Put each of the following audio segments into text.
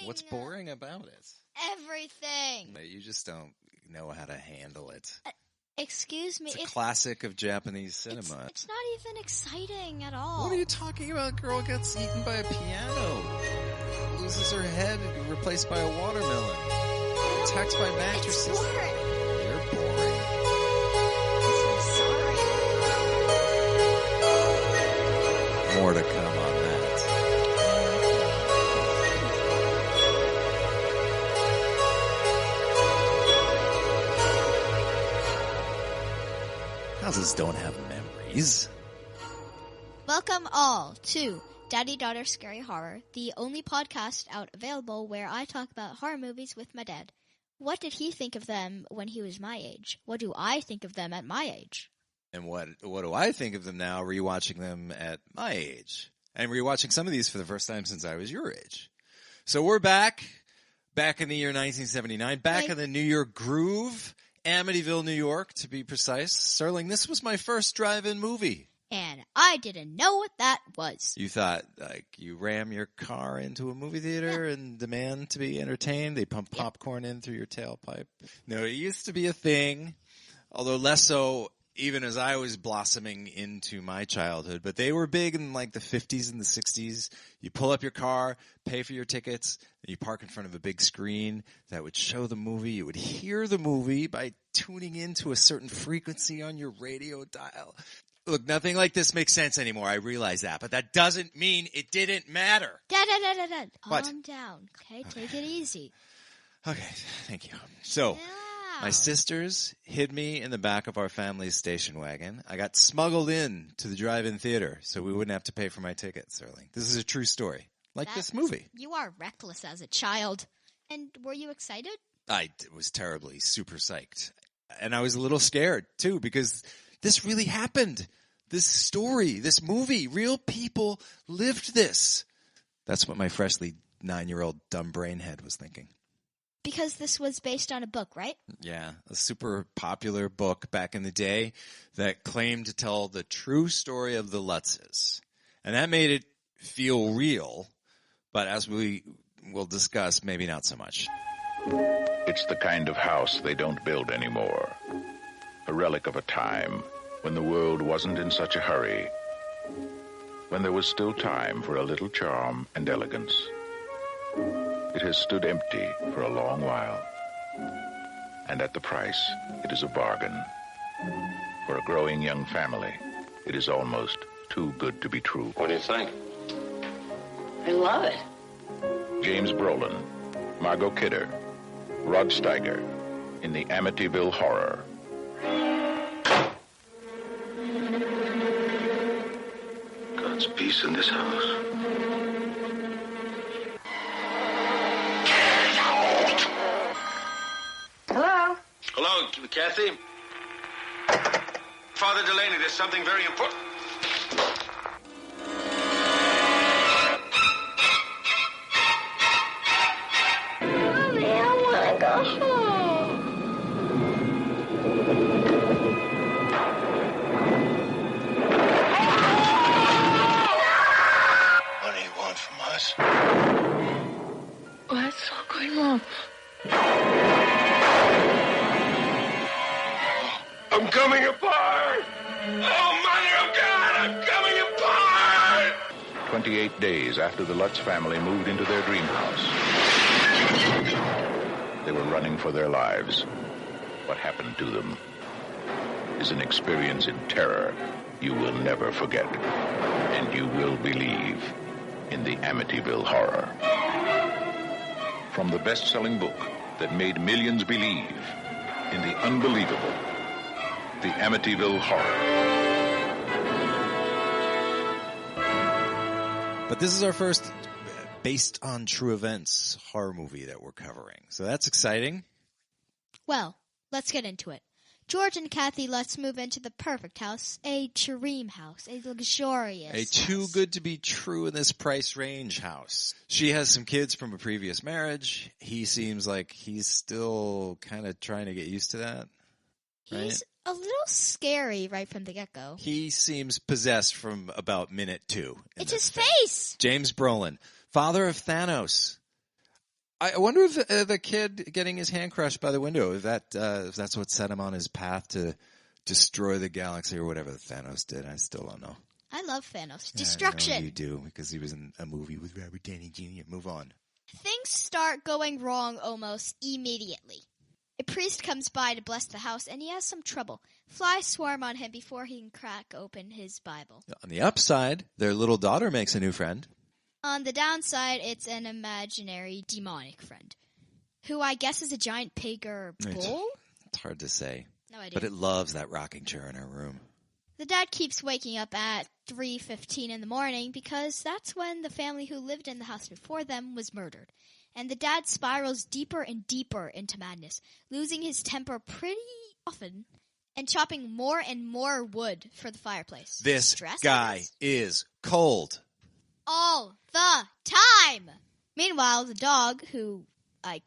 What's boring about it? Everything. You just don't know how to handle it. Excuse me. It's a classic of Japanese cinema. It's not even exciting at all. What are you talking about? Girl gets eaten by a piano. Loses her head and replaced by a watermelon. Attacked by mattresses. It's boring. You're boring. I'm sorry. More to come on that. Houses don't have memories. Welcome all to Daddy Daughter Scary Horror, the only podcast out available where I talk about horror movies with my dad. What did he think of them when he was my age? What do I think of them at my age? And what do I think of them now, rewatching them at my age? And rewatching some of these for the first time since I was your age. So we're back in the year 1979, back in the New York groove, Amityville, New York, to be precise. Serling, this was my first drive-in movie. And I didn't know what that was. You thought, like, you ram your car into a movie theater and demand to be entertained? They pump popcorn in through your tailpipe? No, it used to be a thing, although less so even as I was blossoming into my childhood. But they were big in, like, the 50s and the 60s. You pull up your car, pay for your tickets, and you park in front of a big screen that would show the movie. You would hear the movie by tuning into a certain frequency on your radio dial. Look, nothing like this makes sense anymore. I realize that, but that doesn't mean it didn't matter. Dad. What? Calm down, okay? Take it easy. Okay, thank you. So, my sisters hid me in the back of our family's station wagon. I got smuggled in to the drive-in theater so we wouldn't have to pay for my ticket, Serling. This is a true story, like this movie. You are reckless as a child. And were you excited? I was terribly super psyched. And I was a little scared, too, because this really happened. This story, this movie, real people lived this. That's what my freshly 9-year-old dumb brainhead was thinking. Because this was based on a book, right? Yeah, a super popular book back in the day that claimed to tell the true story of the Lutzes. And that made it feel real, but as we will discuss, maybe not so much. It's the kind of house they don't build anymore. A relic of a time when the world wasn't in such a hurry, when there was still time for a little charm and elegance. It has stood empty for a long while, and at the price, it is a bargain. For a growing young family, it is almost too good to be true. What do you think? I love it. James Brolin, Margot Kidder, Rod Steiger in the Amityville Horror. God's peace in this house. Hello? Hello, Kathy? Father Delaney, there's something very important. Mommy, I want to go home. What do you want from us? What's going on? I'm coming apart! Oh, Mother of God, I'm coming apart! 28 days after the Lutz family moved into their dream house, they were running for their lives. What happened to them is an experience in terror you will never forget, and you will believe in the Amityville Horror. From the best-selling book that made millions believe in the unbelievable, the Amityville Horror. But this is our first based on true events horror movie that we're covering. So that's exciting. Well, let's get into it. George and Kathy, let's move into the perfect house, a dream house, a luxurious A too house. good to be true in this price range house. She has some kids from a previous marriage. He seems like he's still kind of trying to get used to that. Right? He's a little scary right from the get-go. He seems possessed from about minute 2. It's his face! James Brolin, father of Thanos. I wonder if the kid getting his hand crushed by the window, if that's what set him on his path to destroy the galaxy or whatever Thanos did. I still don't know. I love Thanos. Yeah, Destruction. I know you do, because he was in a movie with Robert Downey Jr. Move on. Things start going wrong almost immediately. A priest comes by to bless the house, and he has some trouble. Flies swarm on him before he can crack open his Bible. On the upside, their little daughter makes a new friend. On the downside, it's an imaginary demonic friend, who I guess is a giant pig or bull? It's hard to say. No idea. But it loves that rocking chair in our room. The dad keeps waking up at 3:15 in the morning because that's when the family who lived in the house before them was murdered. And the dad spirals deeper and deeper into madness, losing his temper pretty often and chopping more and more wood for the fireplace. This Stress, guy is cold. all the time. Meanwhile, the dog, who I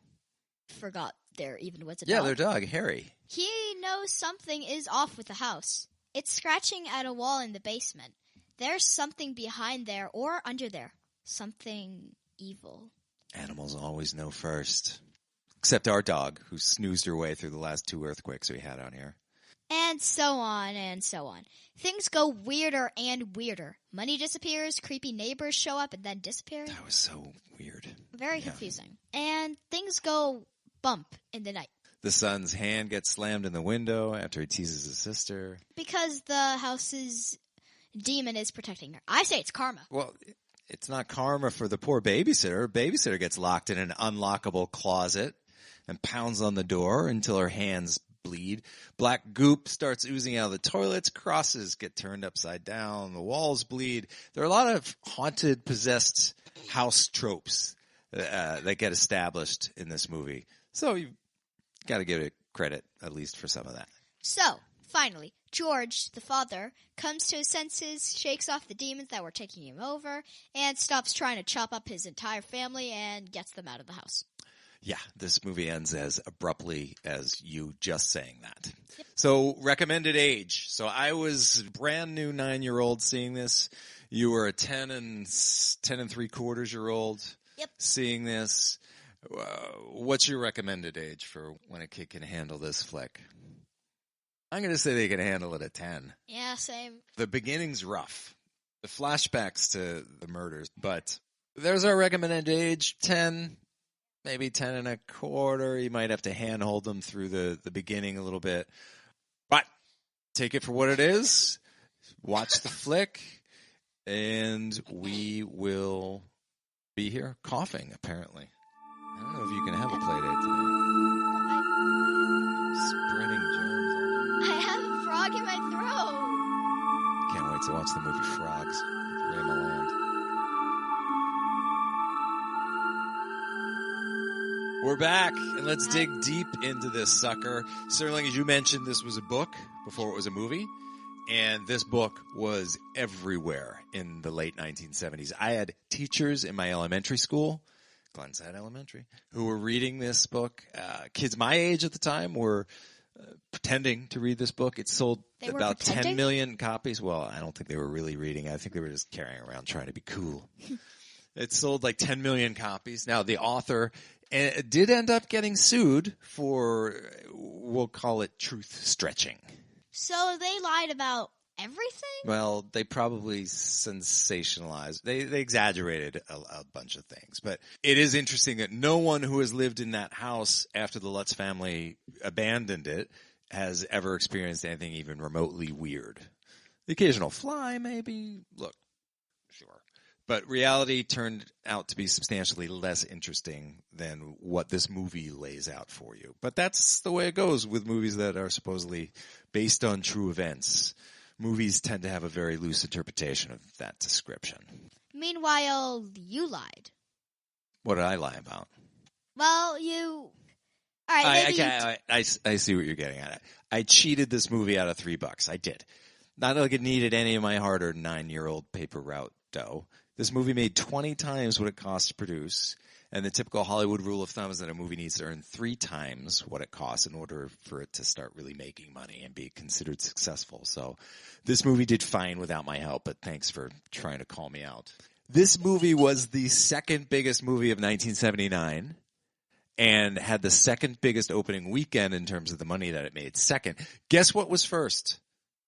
forgot there even was a dog. Yeah, their dog, Harry. He knows something is off with the house. It's scratching at a wall in the basement. There's something behind there or under there. Something evil. Animals always know first. Except our dog, who snoozed her way through the last 2 earthquakes we had out here. And so on and so on. Things go weirder and weirder. Money disappears, creepy neighbors show up and then disappear. That was so weird. Very confusing. And things go bump in the night. The son's hand gets slammed in the window after he teases his sister. Because the house's demon is protecting her. I say it's karma. Well, it's not karma for the poor babysitter. Babysitter gets locked in an unlockable closet and pounds on the door until her hands bleed. Black goop starts oozing out of the toilets. Crosses get turned upside down. The walls bleed. There are a lot of haunted, possessed house tropes that get established in this movie. So you've got to give it credit, at least for some of that. So, finally, George, the father, comes to his senses, shakes off the demons that were taking him over, and stops trying to chop up his entire family and gets them out of the house. Yeah, this movie ends as abruptly as you just saying that. Yep. So, recommended age. So, I was a brand new 9-year-old seeing this. You were a 10 and 3/4-year-old seeing this. What's your recommended age for when a kid can handle this flick? I'm going to say they can handle it at 10. Yeah, same. The beginning's rough. The flashbacks to the murders, but there's our recommended age, 10. Maybe 10 1/4. You might have to handhold them through the beginning a little bit. But take it for what it is. Watch the flick. And we will be here coughing, apparently. I don't know if you can have a play date today. Spreading germs all over. I have a frog in my throat. Can't wait to watch the movie Frogs with Ray Milland. We're back, and let's dig deep into this sucker. Serling, as you mentioned, this was a book before it was a movie, and this book was everywhere in the late 1970s. I had teachers in my elementary school, Glenside Elementary, who were reading this book. Kids my age at the time were pretending to read this book. It sold about 10 million copies. Well, I don't think they were really reading. I think they were just carrying around trying to be cool. It sold like 10 million copies. Now, the author did end up getting sued for, we'll call it truth stretching. So they lied about everything? Well, they probably sensationalized. They exaggerated a bunch of things. But it is interesting that no one who has lived in that house after the Lutz family abandoned it has ever experienced anything even remotely weird. The occasional fly, maybe. Look, sure. But reality turned out to be substantially less interesting than what this movie lays out for you. But that's the way it goes with movies that are supposedly based on true events. Movies tend to have a very loose interpretation of that description. Meanwhile, you lied. What did I lie about? Well, you... All right, I see what you're getting at. I cheated this movie out of $3. I did. Not like it needed any of my hard-earned 9-year-old paper route dough. This movie made 20 times what it cost to produce, and the typical Hollywood rule of thumb is that a movie needs to earn 3 times what it costs in order for it to start really making money and be considered successful. So this movie did fine without my help, but thanks for trying to call me out. This movie was the second biggest movie of 1979, and had the second biggest opening weekend in terms of the money that it made. Second. Guess what was first?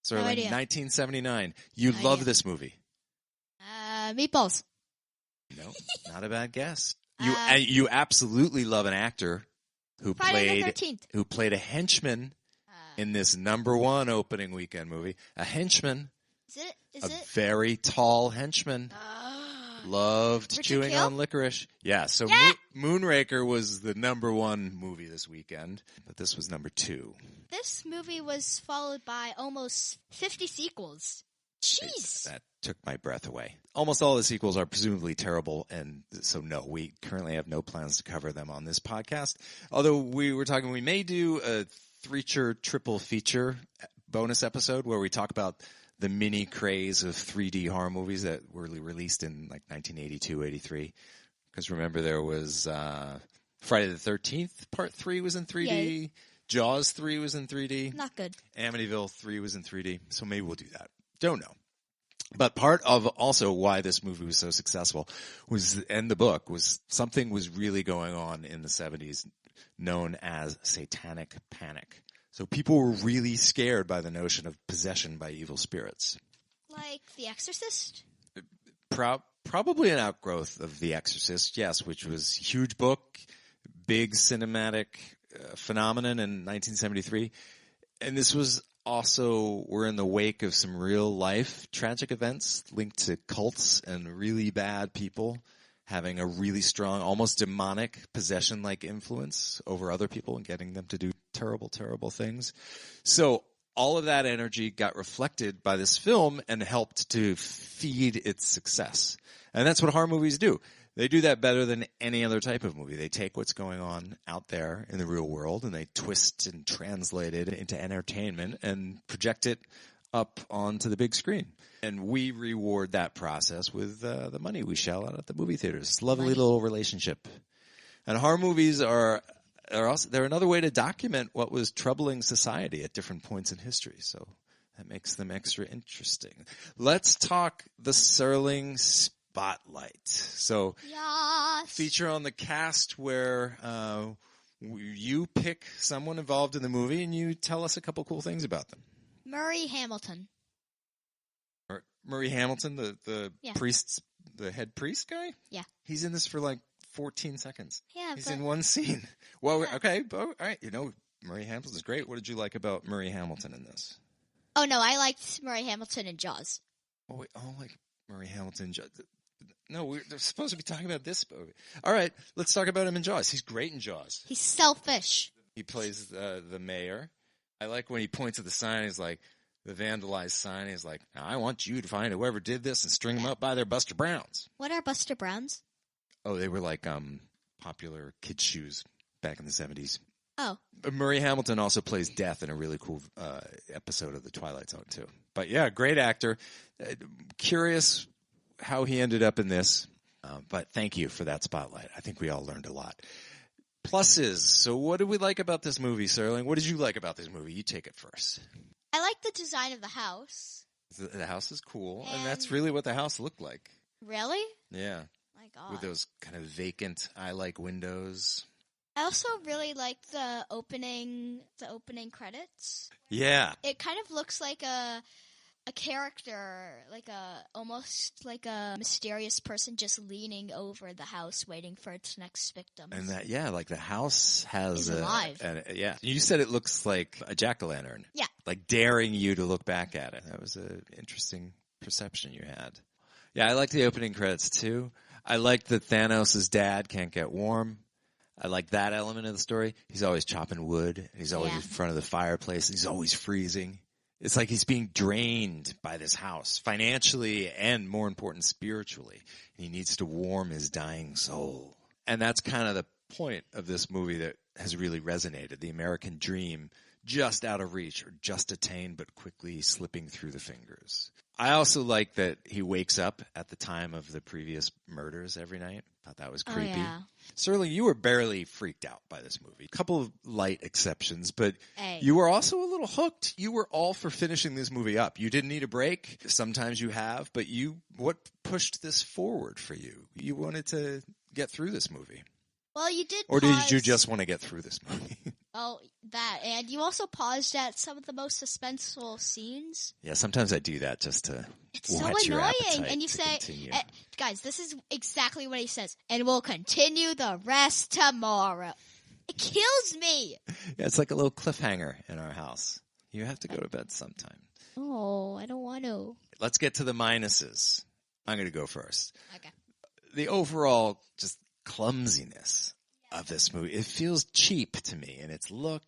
Serling, idea. 1979. You No love idea. this movie. Meatballs. No, not a bad guess. You absolutely love an actor who Friday the 13th. played a henchman in this number one opening weekend movie. A henchman, Is a it? very tall henchman, loved Richard chewing Kiel? on licorice. Yeah, so Yeah. Moonraker was the number one movie this weekend, but this was number two. This movie was followed by almost 50 sequels. Jeez. That took my breath away. Almost all the sequels are presumably terrible, and so no, we currently have no plans to cover them on this podcast. Although we were talking, we may do a triple feature bonus episode where we talk about the mini craze of 3D horror movies that were released in like 1982, 83. Because remember, there was Friday the 13th, Part 3 was in 3D. Yeah. Jaws 3 was in 3D. Not good. Amityville 3 was in 3D. So maybe we'll do that. Don't know. But part of also why this movie was so successful was, and the book, was something was really going on in the 70s known as Satanic Panic. So people were really scared by the notion of possession by evil spirits. Like The Exorcist? Probably an outgrowth of The Exorcist, yes, which was a huge book, big cinematic phenomenon in 1973. And this was also, we're in the wake of some real life tragic events linked to cults and really bad people having a really strong, almost demonic possession-like influence over other people and getting them to do terrible, terrible things. So all of that energy got reflected by this film and helped to feed its success. And that's what horror movies do. They do that better than any other type of movie. They take what's going on out there in the real world and they twist and translate it into entertainment and project it up onto the big screen. And we reward that process with the money we shell out at the movie theaters. It's a lovely little relationship. And horror movies are also, they're another way to document what was troubling society at different points in history. So that makes them extra interesting. Let's talk the Serling Spotlight. So, Yes. feature on the cast where you pick someone involved in the movie and you tell us a couple cool things about them. Murray Hamilton. Murray Hamilton, the Yeah. priest, the head priest guy? Yeah. He's in this for like 14 seconds. Yeah, He's but in one scene. Well, Yeah. okay, all right. You know, Murray Hamilton's great. What did you like about Murray Hamilton in this? oh no, I liked Murray Hamilton in Jaws. Oh, wait, like Murray Hamilton. No, we're supposed to be talking about this movie. All right, let's talk about him in Jaws. He's great in Jaws. He's selfish. He plays the mayor. I like when he points at the sign. He's like, the vandalized sign. He's like, I want you to find whoever did this and string them up by their Buster Browns. What are Buster Browns? Oh, they were like popular kids' shoes back in the 70s. Oh, Murray Hamilton also plays Death in a really cool episode of The Twilight Zone, too. But yeah, great actor. Curious how he ended up in this. But thank you for that spotlight. I think we all learned a lot. Pluses. So what did we like about this movie, Serling? What did you like about this movie? You take it first. I like the design of the house. The house is cool, and And- that's really what the house looked like. Really? Yeah, My God. with those kind of vacant eye-like windows. I also really like the opening credits. Yeah. It kind of looks like a character, almost like a mysterious person just leaning over the house waiting for its next victims. And that, yeah, like the house has Is alive. yeah. You said it looks like a jack-o'-lantern. Yeah. Like daring you to look back at it. That was an interesting perception you had. Yeah, I like the opening credits too. I like that Thanos' dad can't get warm. I like that element of the story. He's always chopping wood. And he's always Yeah. in front of the fireplace. He's always freezing. It's like he's being drained by this house, financially and, more important, spiritually. And he needs to warm his dying soul. And that's kind of the point of this movie that has really resonated. The American dream, just out of reach or just attained, but quickly slipping through the fingers. I also like that he wakes up at the time of the previous murders every night. Thought that was creepy. Oh, yeah. Serling, you were barely freaked out by this movie. A couple of light exceptions, but Hey. you were also a little hooked. You were all for finishing this movie up. You didn't need a break. Sometimes you have, but what pushed this forward for you? You wanted to get through this movie. Well, you did Or pause. did you just want to get through this movie? Oh, that. And you also paused at some of the most suspenseful scenes. Yeah, sometimes I do that just to It's so whet your annoying. appetite And you to say, continue. guys, this is exactly what he says. And we'll continue the rest tomorrow. It kills me. Yeah, it's like a little cliffhanger in our house. You have to go to bed sometime. Oh, I don't want to. Let's get to the minuses. I'm going to go first. Okay. The overall just clumsiness of this movie. It feels cheap to me in its look,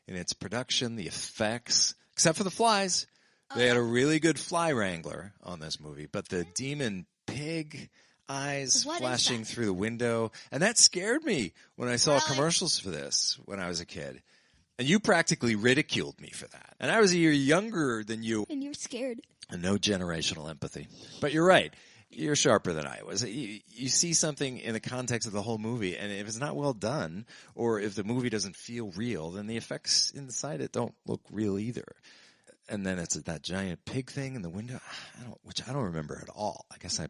in its production, the effects, except for the flies. They had a really good fly wrangler on this movie, but the demon pig eyes What is flashing that? through the window, and that scared me when I saw Really? commercials for this when I was a kid. And you practically ridiculed me for that. And I was a year younger than you. And you're scared. And no generational empathy. But you're right. You're sharper than I was. You see something in the context of the whole movie, and if it's not well done, or if the movie doesn't feel real, then the effects inside it don't look real either. And then it's that giant pig thing in the window, which I don't remember at all. I guess I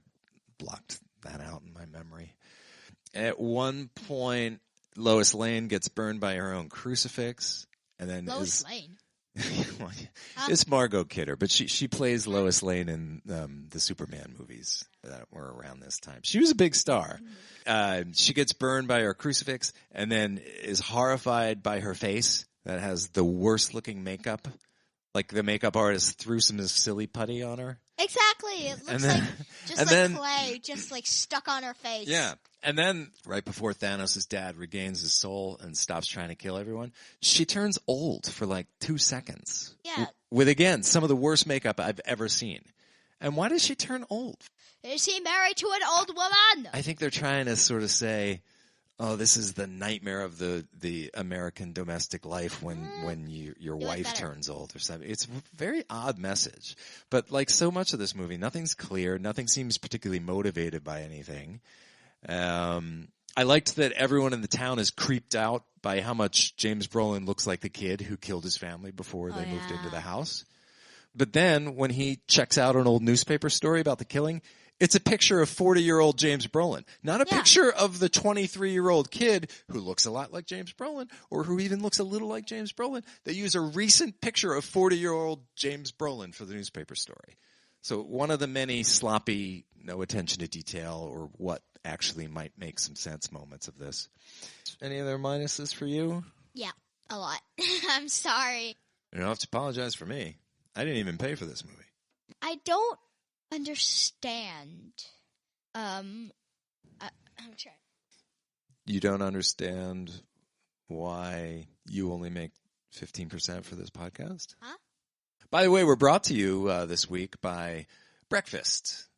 blocked that out in my memory. At one point, Lois Lane gets burned by her own crucifix, and then Lois Lane. It's Margot Kidder, but she plays Lois Lane in the Superman movies that were around this time. She was a big star. She gets burned by her crucifix, and then is horrified by her face that has the worst looking makeup. Like the makeup artist threw some silly putty on her. Exactly. It looks like clay, just like stuck on her face. Yeah. And then, right before Thanos' dad regains his soul and stops trying to kill everyone, she turns old for like 2 seconds. Yeah. With, again, some of the worst makeup I've ever seen. And why does she turn old? Is he married to an old woman? I think they're trying to sort of say, oh, this is the nightmare of the American domestic life when your wife turns old or something. It's a very odd message. But like so much of this movie, nothing's clear. Nothing seems particularly motivated by anything. I liked that everyone in the town is creeped out by how much James Brolin looks like the kid who killed his family before they moved into the house. But then when he checks out an old newspaper story about the killing, it's a picture of 40-year-old James Brolin, not a picture of the 23-year-old kid who looks a lot like James Brolin or who even looks a little like James Brolin. They use a recent picture of 40-year-old James Brolin for the newspaper story. So one of the many sloppy, no attention to detail or what actually might make some sense moments of this. Any other minuses for you? Yeah, a lot. I'm sorry. You don't have to apologize for me. I didn't even pay for this movie. I don't understand. I'm trying. You don't understand why you only make 15% for this podcast? Huh? By the way, we're brought to you this week by breakfast.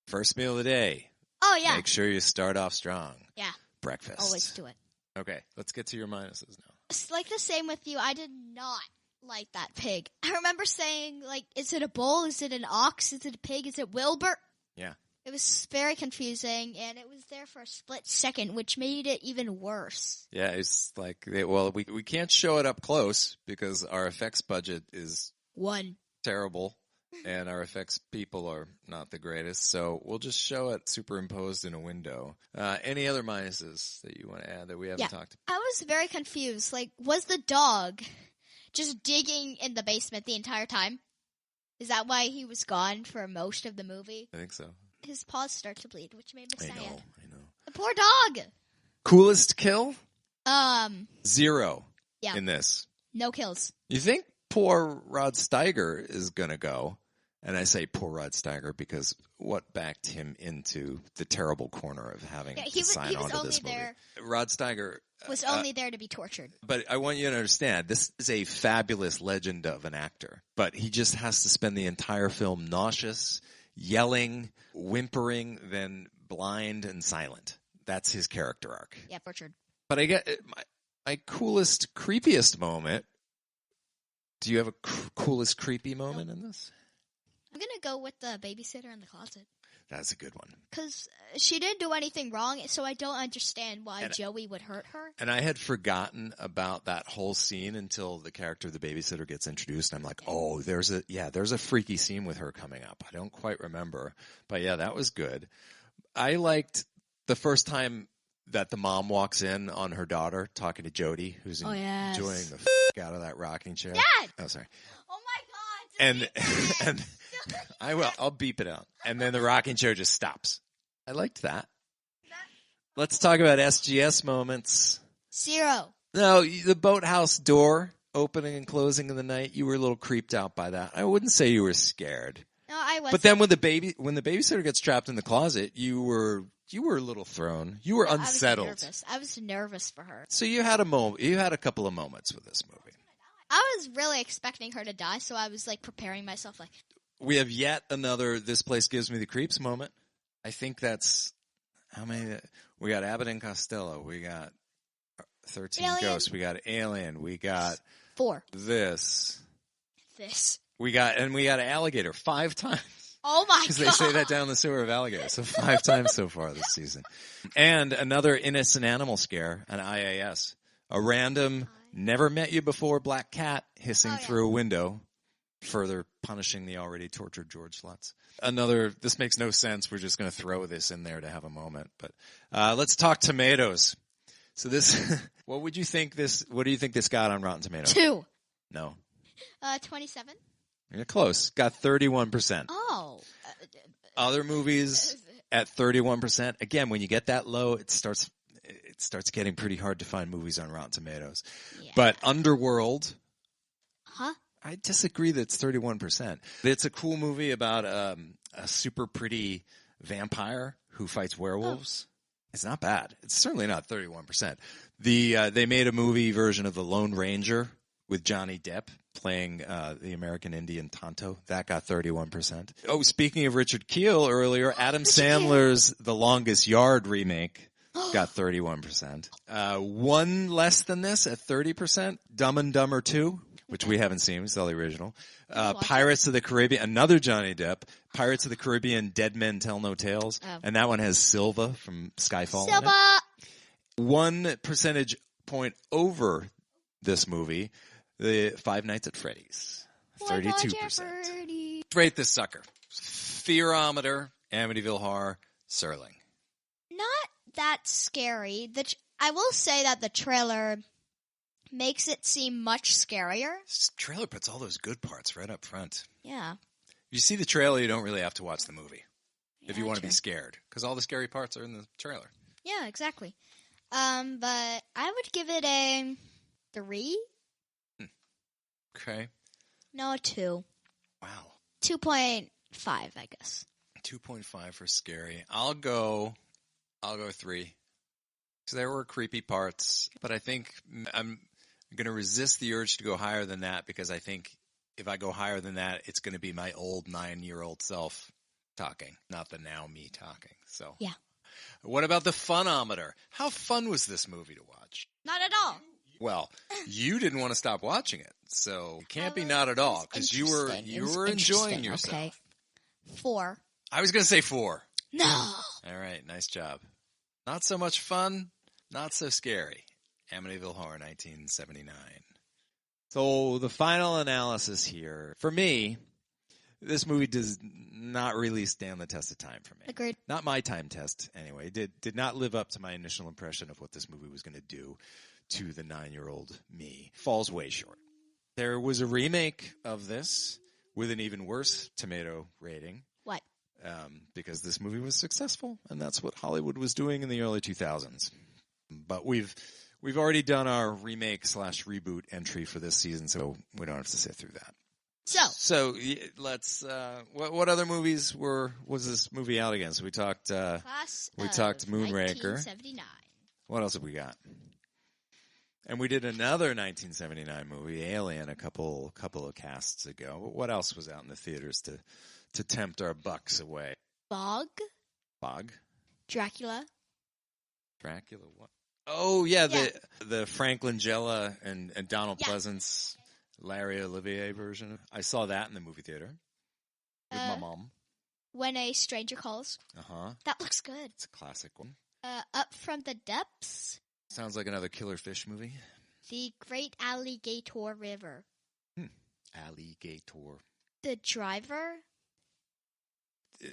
First meal of the day. Oh, yeah. Make sure you start off strong. Yeah. Breakfast. Always do it. Okay, let's get to your minuses now. It's like the same with you. I did not like that pig. I remember saying, like, is it a bull? Is it an ox? Is it a pig? Is it Wilbur? Yeah. It was very confusing, and it was there for a split second, which made it even worse. Yeah, it's like, we can't show it up close because our effects budget is terrible, and our effects people are not the greatest, so we'll just show it superimposed in a window. Any other minuses that you want to add that we haven't talked about? I was very confused. Like, was the dog just digging in the basement the entire time? Is that why he was gone for most of the movie? I think so. His paws start to bleed, which made me sad. I know. The poor dog! Coolest kill? 0 0 in this. No kills. You think poor Rod Steiger is going to go? And I say poor Rod Steiger because what backed him into the terrible corner of having to sign on to this movie? Rod Steiger was only there to be tortured. But I want you to understand, this is a fabulous legend of an actor. But he just has to spend the entire film nauseous, yelling, whimpering, then blind and silent. That's his character arc. Yeah, tortured. But I get my coolest, creepiest moment. Do you have a coolest, creepy moment in this? I'm going to go with the babysitter in the closet. That's a good one. Because she didn't do anything wrong, so I don't understand why Joey would hurt her. And I had forgotten about that whole scene until the character of the babysitter gets introduced. I'm like, oh, there's a freaky scene with her coming up. I don't quite remember. But yeah, that was good. I liked the first time that the mom walks in on her daughter talking to Jody, who's Oh, yes. enjoying the out of that rocking chair. Dad! Oh, sorry. Oh my God! And I'll beep it out. And then the rocking chair just stops. I liked that. Let's talk about SGS moments. 0. No, the boathouse door opening and closing in the night. You were a little creeped out by that. I wouldn't say you were scared. No, I wasn't. But then when the babysitter gets trapped in the closet, you were a little thrown. You were unsettled. I was nervous for her. So you had a couple of moments with this movie. I was really expecting her to die, so I was like preparing myself. Like, We have yet another "this place gives me the creeps" moment. I think that's how many. We got Abbott and Costello. We got 13 Alien. Ghosts. We got Alien. We got 4. this. We got Alligator 5 times. Oh my God! Because they say that down the sewer of Alligator. So 5 times so far this season. And another innocent animal scare, an IAS. A random, never met you before black cat hissing through a window, further punishing the already tortured George Lutz. Another, this makes no sense. We're just going to throw this in there to have a moment. But let's talk tomatoes. So this, what do you think this got on Rotten Tomatoes? 2. No. 27. You're close. Got 31%. Oh. Other movies at 31%. Again, when you get that low, it starts getting pretty hard to find movies on Rotten Tomatoes. Yeah. But Underworld, Huh? I disagree that it's 31%. It's a cool movie about a super pretty vampire who fights werewolves. It's not bad. It's certainly not 31%. They made a movie version of The Lone Ranger with Johnny Depp playing the American Indian Tonto. That got 31%. Oh, speaking of Richard Kiel earlier, Adam Sandler's The Longest Yard remake got 31%. One less than this at 30%, Dumb and Dumber 2, which we haven't seen. We saw the original. Pirates of the Caribbean, another Johnny Depp. Pirates of the Caribbean, Dead Men Tell No Tales. Oh. And that one has Silva from Skyfall. Silva! 1 percentage point over this movie, the Five Nights at Freddy's. 32%. Rate this sucker. Fearometer, Amityville Horror, Serling. Not that scary. I will say that the trailer makes it seem much scarier. This trailer puts all those good parts right up front. Yeah. If you see the trailer, you don't really have to watch the movie if you want to true. be scared, because all the scary parts are in the trailer. Yeah, exactly. But I would give it a 3. Okay. No, a 2. Wow. 2.5, I guess. 2.5 for scary. I'll go 3. So there were creepy parts, but I think I'm going to resist the urge to go higher than that, because I think if I go higher than that, it's going to be my old 9-year-old self talking, not the now me talking. So yeah. What about the funometer? How fun was this movie to watch? Not at all. Well, you didn't want to stop watching it, so it can't be not at all, because you were enjoying yourself. Okay. 4. I was going to say 4. No. All right, nice job. Not so much fun, not so scary. Amityville Horror, 1979. So the final analysis here. For me, this movie does not really stand the test of time for me. Agreed. Not my time test, anyway. Did not live up to my initial impression of what this movie was going to do to the 9-year-old me. Falls way short. There was a remake of this with an even worse tomato rating. What? Because this movie was successful, and that's what Hollywood was doing in the early 2000s. But we've already done our remake/reboot entry for this season, so we don't have to sit through that. So let's. What other movies was this movie out against? We talked. We talked Moonraker. 1979. What else have we got? And we did another 1979 movie, Alien, a couple of casts ago. What else was out in the theaters to tempt our bucks away? Bog. Dracula. What? Oh yeah. The Frank Langella and Donald Pleasance, Larry Olivier version. I saw that in the movie theater with my mom. When a Stranger Calls. That looks good. It's a classic one. Up from the Depths. Sounds like another killer fish movie. The Great Alligator River. Alligator. The Driver.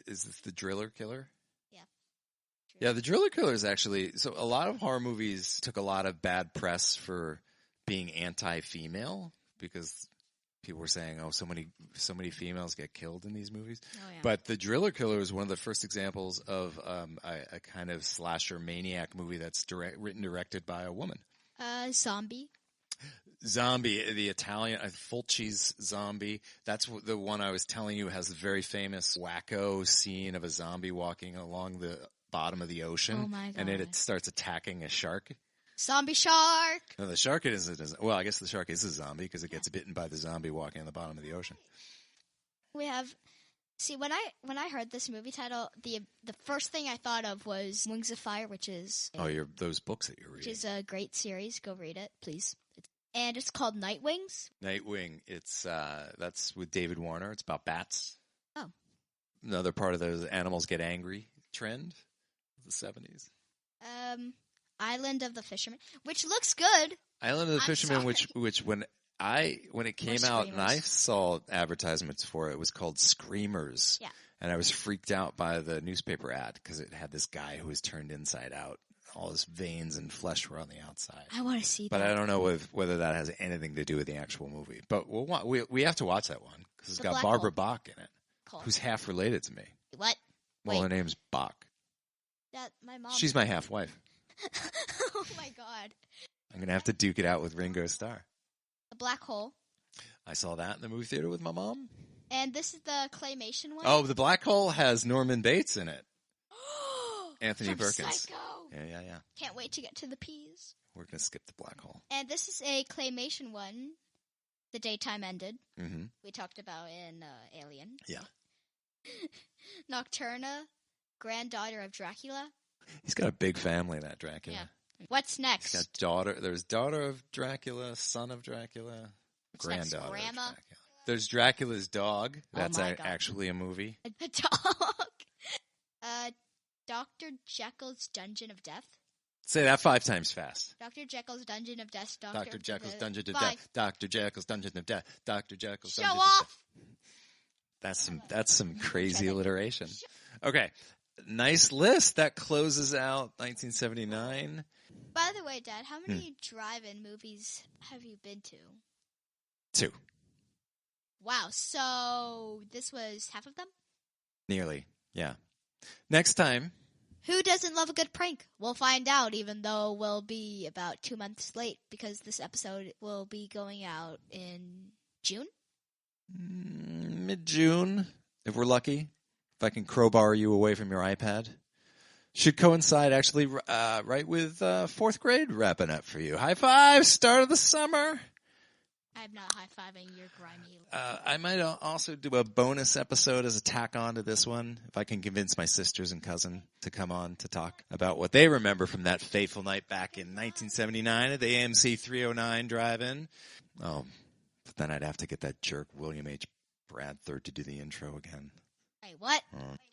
Is this the Driller Killer? Yeah. Yeah, the Driller Killers actually. So a lot of horror movies took a lot of bad press for being anti-female because people were saying, "Oh, so many females get killed in these movies." Oh, yeah. But the Driller Killer is one of the first examples of a kind of slasher maniac movie that's directed by a woman. Zombie. Zombie, the Italian Fulci's Zombie. That's the one I was telling you has the very famous wacko scene of a zombie walking along the bottom of the ocean. Oh my God. And then it starts attacking a shark. Zombie shark. No, the shark isn't. Well, I guess the shark is a zombie because it gets bitten by the zombie walking on the bottom of the ocean. We have. See, when I heard this movie title, the first thing I thought of was Wings of Fire, which is Those books that you're reading. which is a great series. Go read it, please. And it's called Night Wings. Nightwing. It's that's with David Warner. It's about bats. Oh. Another part of those animals get angry trend of the 70s. Island of the Fisherman, which looks good. Island of the I'm Fisherman, sorry. which when it came out and I Screamers. saw advertisements for it, it was called Screamers. Yeah. And I was freaked out by the newspaper ad because it had this guy who was turned inside out. All his veins and flesh were on the outside. I want to see But that. I don't know whether that has anything to do with the actual movie. But we have to watch that one because it's The got Black Barbara Hole. Bach in it, Cool. who's half related to me. What? Well, Wait. her name's Bach. That my mom. She's my half wife. Oh my God. I'm going to have to duke it out with Ringo Starr. The Black Hole. I saw that in the movie theater with my mom. And this is the claymation one. Oh, the Black Hole has Norman Bates in it. Anthony From Perkins. Psycho. Yeah. Can't wait to get to the peas. We're going to skip the Black Hole. And this is a claymation one. The daytime ended. Mm-hmm. We talked about in Alien. Yeah. Nocturna, granddaughter of Dracula. He's got a big family, that Dracula. Yeah. What's next? He's got daughter. There's daughter of Dracula, son of Dracula, What's next? granddaughter of Grandma? Dracula. There's Dracula's dog. Oh That's my God. actually a movie. A dog. Dr. Jekyll's Dungeon of Death. Say that 5 times fast. Dr. Jekyll's Dungeon of Death. Dr. Jekyll's Dungeon of 5. Death. Dr. Jekyll's Dungeon of Death. Dr. Jekyll's Show Dungeon off. of Death. That's some crazy alliteration. Okay. Nice list. That closes out 1979. By the way, Dad, how many drive-in movies have you been to? 2. Wow, so this was half of them? Nearly. Yeah. Next time. Who doesn't love a good prank? We'll find out, even though we'll be about 2 months late because this episode will be going out in June. Mid-June, if we're lucky. If I can crowbar you away from your iPad. Should coincide, actually, right with 4th grade wrapping up for you. High five! Start of the summer! I'm not high-fiving your grimy... I might also do a bonus episode as a tack on to this one, if I can convince my sisters and cousin to come on to talk about what they remember from that fateful night back in 1979 at the AMC 309 drive-in. Oh, but then I'd have to get that jerk William H. Bradford to do the intro again. Wait, what?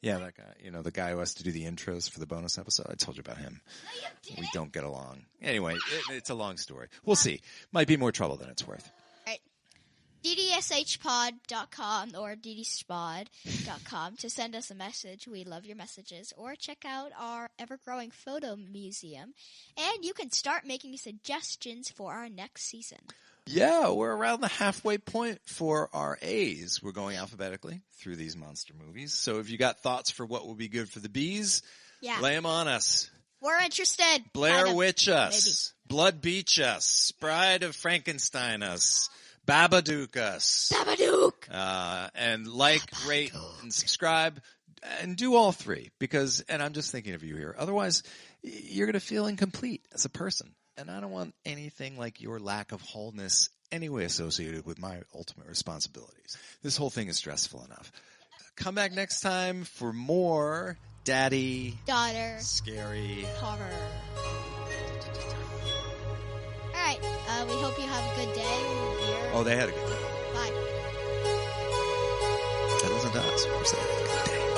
Yeah, that guy, the guy who has to do the intros for the bonus episode. I told you about him. No, you didn't. We don't get along. Anyway, it's a long story. We'll see. Might be more trouble than it's worth. ddshpod.com or ddspod.com to send us a message. We love your messages. Or check out our ever-growing photo museum. And you can start making suggestions for our next season. Yeah, we're around the halfway point for our A's. We're going alphabetically through these monster movies. So if you got thoughts for what would be good for the B's, lay them on us. We're interested. Blair Witch us. Maybe. Blood Beach us. Bride of Frankenstein us. Babadook us. Babadook! And like, rate, and subscribe, and do all 3. And I'm just thinking of you here. Otherwise, you're going to feel incomplete as a person. And I don't want anything like your lack of wholeness anyway associated with my ultimate responsibilities. This whole thing is stressful enough. Come back next time for more Daddy, Daughter, Scary Horror. Alright, we hope you have a good day. Oh, they had a good day. Bye. That wasn't us. We're saying they had a good day.